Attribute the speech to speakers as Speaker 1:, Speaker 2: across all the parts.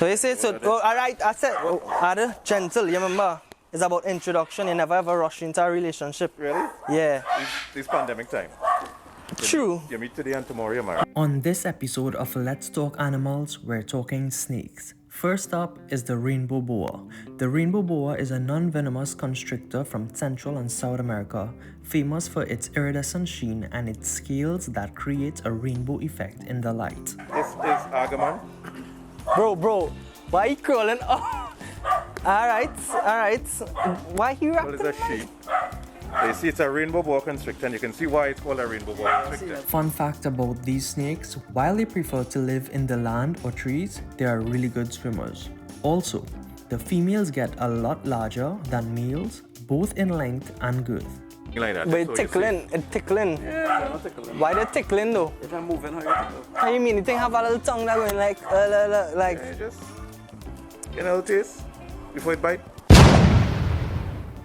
Speaker 1: So you say, so, alright, I said, Ada, gentle, you remember? It's about introduction, you never ever rush into a relationship.
Speaker 2: Really?
Speaker 1: Yeah.
Speaker 2: This pandemic time.
Speaker 1: True.
Speaker 2: You meet today and tomorrow you're married.
Speaker 3: On this episode of Let's Talk Animals, we're talking snakes. First up is the rainbow boa. The rainbow boa is a non-venomous constrictor from Central and South America, famous for its iridescent sheen and its scales that create a rainbow effect in the light.
Speaker 2: This is Agamon.
Speaker 1: Bro, why you crawling? Oh. Alright. Why you
Speaker 2: Well,
Speaker 1: rapping?
Speaker 2: it's a sheep. You see, it's a rainbow boa constrictor, and you can see why it's called a rainbow boa constrictor.
Speaker 3: Fun fact about these snakes, while they prefer to live in the land or trees, they are really good swimmers. Also, the females get a lot larger than males, both in length and girth.
Speaker 2: Like that.
Speaker 1: But
Speaker 2: So
Speaker 1: it's
Speaker 2: you
Speaker 1: tickling, it's tickling.
Speaker 4: Yeah, not tickling.
Speaker 1: Why they tickling though?
Speaker 4: If I'm moving, how you tickle?
Speaker 1: How you mean? You think have a little tongue that going like, like?
Speaker 2: Yeah, just get a little taste before it bite.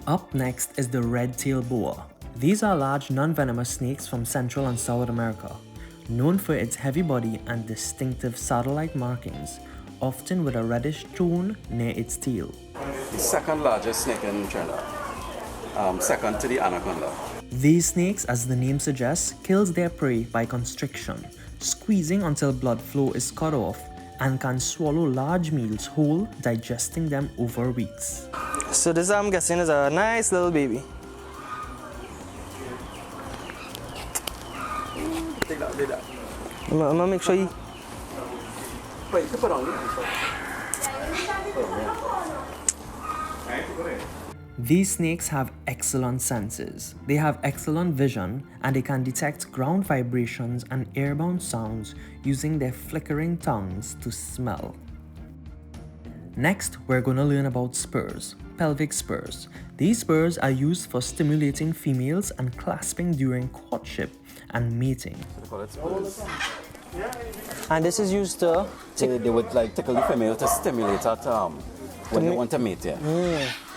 Speaker 3: Up next is the red-tailed boa. These are large non-venomous snakes from Central and South America, known for its heavy body and distinctive saddle-like markings, often with a reddish tone near its tail.
Speaker 4: The second largest snake in Trinidad. Second to the anaconda.
Speaker 3: These snakes, as the name suggests, kills their prey by constriction, squeezing until blood flow is cut off, and can swallow large meals whole, digesting them over weeks.
Speaker 1: So this I'm guessing is a nice little baby.
Speaker 4: Take that, take that.
Speaker 1: I'm gonna make sure you.
Speaker 4: Wait, you can put on it.
Speaker 3: These snakes have excellent senses. They have excellent vision and they can detect ground vibrations and airbound sounds using their flickering tongues to smell. Next, we're going to learn about spurs, pelvic spurs. These spurs are used for stimulating females and clasping during courtship and mating.
Speaker 4: They call it spurs.
Speaker 1: And this is used to.
Speaker 4: They would like tickle the female to stimulate at when they want to mate, yeah.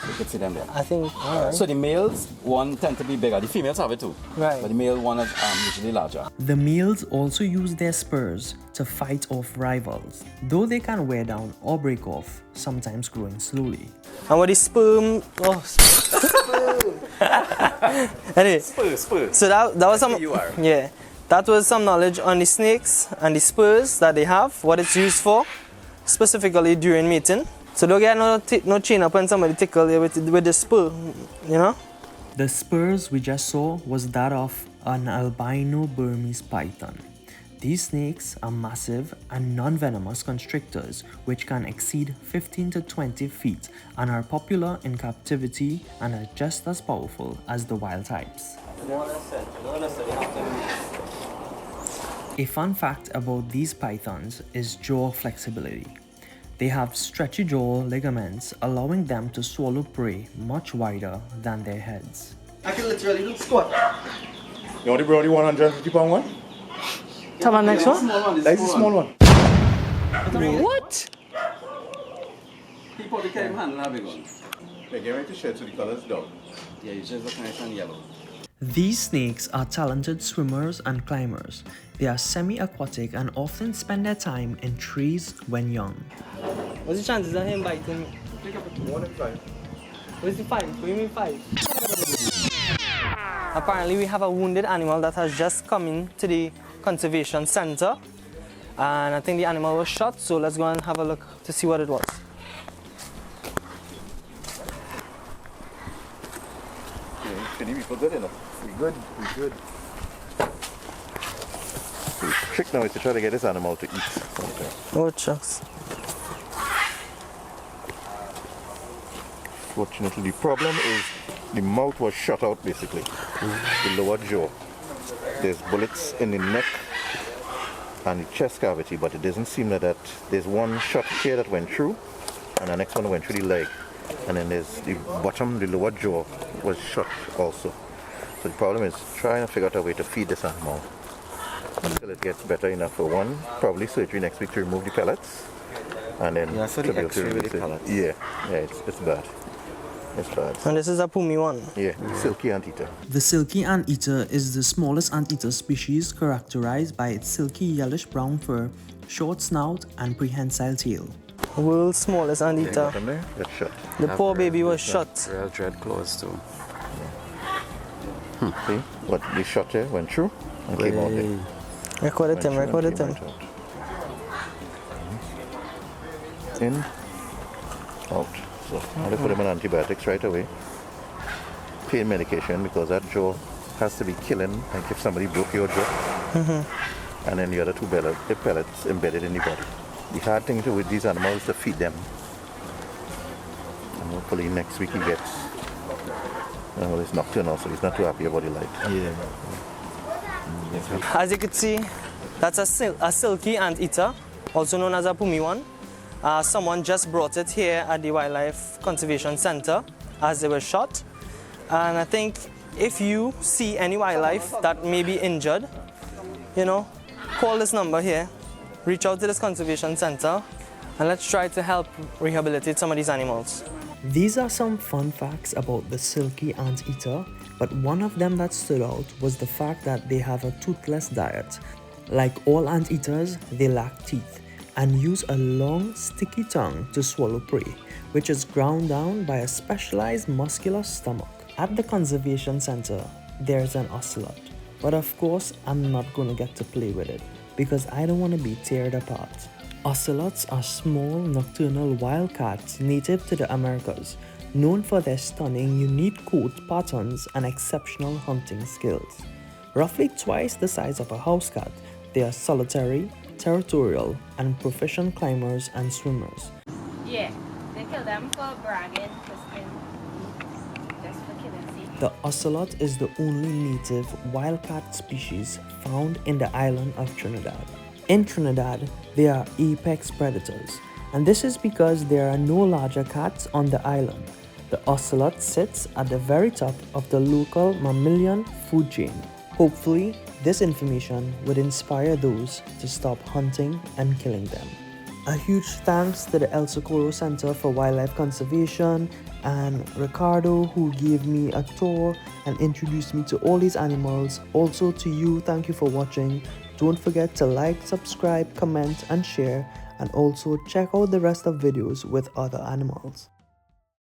Speaker 4: So you can see them there.
Speaker 1: I think. Alright.
Speaker 4: So the males one tend to be bigger. The females have it too.
Speaker 1: Right.
Speaker 4: But the male one is usually larger.
Speaker 3: The males also use their spurs to fight off rivals, though they can wear down or break off, sometimes growing slowly.
Speaker 1: And what is sperm? Oh, sperm. Anyway,
Speaker 4: Spurs.
Speaker 1: so that was some.
Speaker 4: You are.
Speaker 1: Yeah, that was some knowledge on the snakes and the spurs that they have, what it's used for, specifically during mating. So don't get no chain up when somebody tickle you with the spur, you know?
Speaker 3: The spurs we just saw was that of an albino Burmese python. These snakes are massive and non-venomous constrictors which can exceed 15 to 20 feet and are popular in captivity and are just as powerful as the wild types. A fun fact about these pythons is jaw flexibility. They have stretchy jaw ligaments allowing them to swallow prey much wider than their heads.
Speaker 1: I can literally do squat.
Speaker 2: You want the brownie 150 pound one?
Speaker 1: Come on, next one.
Speaker 2: That's the small one.
Speaker 1: What?
Speaker 4: People can handle a big one.
Speaker 2: They get ready to shed so the color's dog.
Speaker 4: Yeah, you just look nice and yellow.
Speaker 3: These snakes are talented swimmers and climbers. They are semi-aquatic and often spend their time in trees when young.
Speaker 1: What's the chances of him biting me?
Speaker 2: 1 in 5.
Speaker 1: What's the 5? What do you mean 5? Apparently we have a wounded animal that has just come in to the conservation center. And I think the animal was shot, so let's go and have a look to see what it was.
Speaker 2: Okay, Finny, we feel good enough. We good. The trick now is to try to get this animal to eat. Okay.
Speaker 1: Oh, shucks.
Speaker 2: Fortunately, the problem is the mouth was shut out basically, the lower jaw. There's bullets in the neck and the chest cavity, but it doesn't seem that there's one shot here that went through, and the next one went through the leg, and then there's the bottom, the lower jaw was shut also. So the problem is trying to figure out a way to feed this animal until it gets better enough for one, probably surgery next week to remove the pellets, and then
Speaker 4: Yeah, so
Speaker 2: to
Speaker 4: the
Speaker 2: be able to
Speaker 4: X-ray with
Speaker 2: release
Speaker 4: the
Speaker 2: it.
Speaker 4: pellets.
Speaker 2: Yeah, it's bad. It's bad.
Speaker 1: And this is a Pumi one.
Speaker 2: Yeah, silky anteater.
Speaker 3: The silky anteater is the smallest anteater species characterized by its silky yellowish-brown fur, short snout, and prehensile tail.
Speaker 1: World's smallest anteater.
Speaker 2: Got there? Get shot.
Speaker 1: The poor baby was shot.
Speaker 4: Real dread close too.
Speaker 2: See? But the shot here went through and came out there.
Speaker 1: Recorded him, recorded him.
Speaker 2: In, out. So now they put him on antibiotics right away. Pain medication because that jaw has to be killing like if somebody broke your jaw. And then the other two pellets embedded in the body. The hard thing to with these animals is to feed them. And hopefully next week he gets well, it's nocturnal, so he's not too happy about the light.
Speaker 4: Yeah.
Speaker 1: As you can see, that's a silky anteater, also known as a pumiwan. Someone just brought it here at the Wildlife Conservation Center as they were shot. And I think if you see any wildlife that may be injured, you know, call this number here, reach out to this conservation center, and let's try to help rehabilitate some of these animals.
Speaker 3: These are some fun facts about the silky anteater, but one of them that stood out was the fact that they have a toothless diet. Like all anteaters, they lack teeth and use a long, sticky tongue to swallow prey, which is ground down by a specialized muscular stomach. At the conservation center, there's an ocelot, but of course I'm not gonna get to play with it because I don't want to be teared apart. Ocelots are small nocturnal wildcats native to the Americas, known for their stunning unique coat patterns and exceptional hunting skills. Roughly twice the size of a house cat, they are solitary, territorial, and proficient climbers and swimmers.
Speaker 5: Yeah, they kill them for bragging, just for killing sea.
Speaker 3: The ocelot is the only native wildcat species found in the island of Trinidad. In Trinidad, they are apex predators, and this is because there are no larger cats on the island. The ocelot sits at the very top of the local mammalian food chain. Hopefully, this information would inspire those to stop hunting and killing them. A huge thanks to the El Socorro Center for Wildlife Conservation and Ricardo, who gave me a tour and introduced me to all these animals. Also to you, thank you for watching. Don't forget to like, subscribe, comment and share, and also check out the rest of videos with other animals.